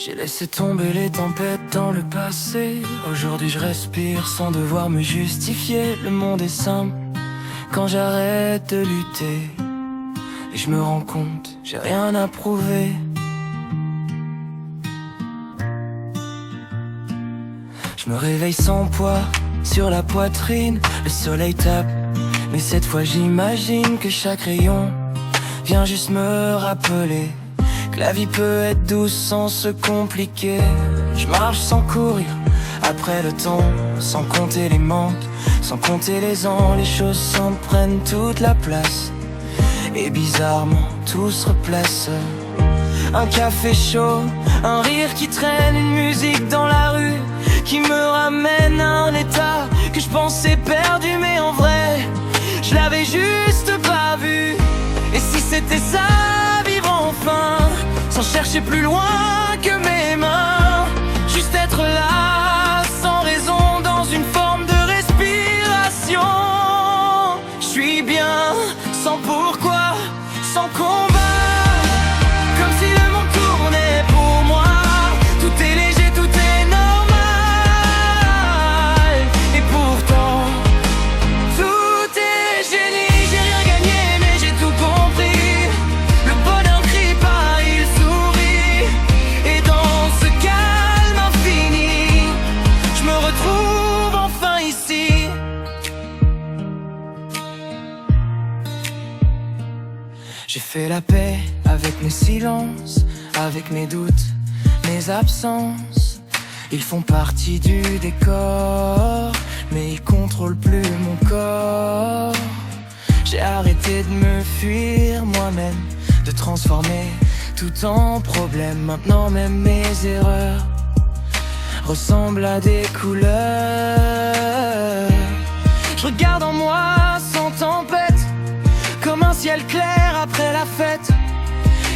J'ai laissé tomber les tempêtes dans le passé. Aujourd'hui je respire sans devoir me justifier. Le monde est simple quand j'arrête de lutter. Et je me rends compte, j'ai rien à prouver. Je me réveille sans poids sur la poitrine. Le soleil tape, mais cette fois j'imagine que chaque rayon vient juste me rappeler que la vie peut être douce sans se compliquer. Je marche sans courir après le temps, sans compter les manques, sans compter les ans. Les choses s'en prennent toute la place et bizarrement tout se replace. Un café chaud, un rire qui traîne, une musique dans la rue qui me ramène à un état que je pensais perdu, mais en vrai je l'avais juste pas vu. Et si c'était ça, vivre enfin sans chercher plus loin que mes mains, juste être là sans raison dans une forme de respiration. Je suis bien sans pourquoi, sans combat, comme si le monde tournait pour moi. Tout est léger, tout est normal, et pourtant tout est génie. J'ai rien gagné mais j'ai tout compris. Le bonheur crie pas, il sourit. Et dans ce calme infini, je me retrouve enfin ici. J'ai fait la paix avec mes silences, avec mes doutes, mes absences. Ils font partie du décor, mais ils contrôlent plus mon corps. J'ai arrêté de me fuir moi-même, de transformer tout en problème. Maintenant même mes erreurs ressemblent à des couleurs. Je regarde en moi sans tempête, comme un ciel clair après la fête.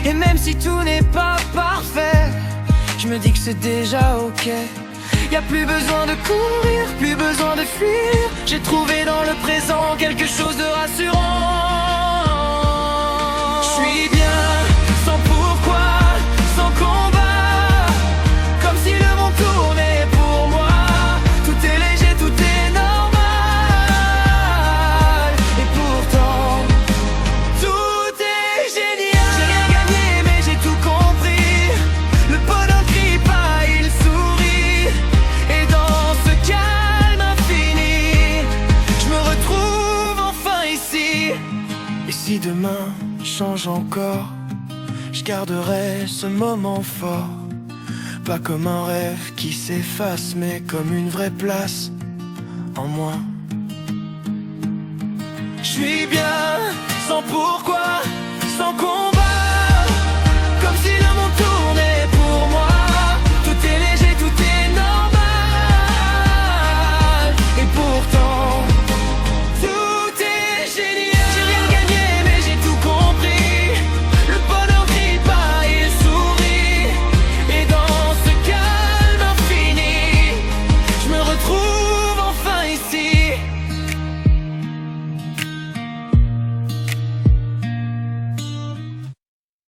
Et même si tout n'est pas parfait, je me dis que c'est déjà ok. Y'a plus besoin de courir, plus besoin de fuir. J'ai trouvé dans le présent quelque chose de rassurant. Je suis bien, sans pourquoi, sans combat, comme si le monde tournait pour moi. Tout est léger, tout est normal, et pourtant tout est génial. J'ai rien gagné mais j'ai tout compris. Le bonheur crie pas, il sourit. Et dans ce calme infini, je me retrouve enfin ici. Et si demain change encore, je garderai ce moment fort. Pas comme un rêve qui s'efface, mais comme une vraie place en moi. Je suis bien, sans pourquoi,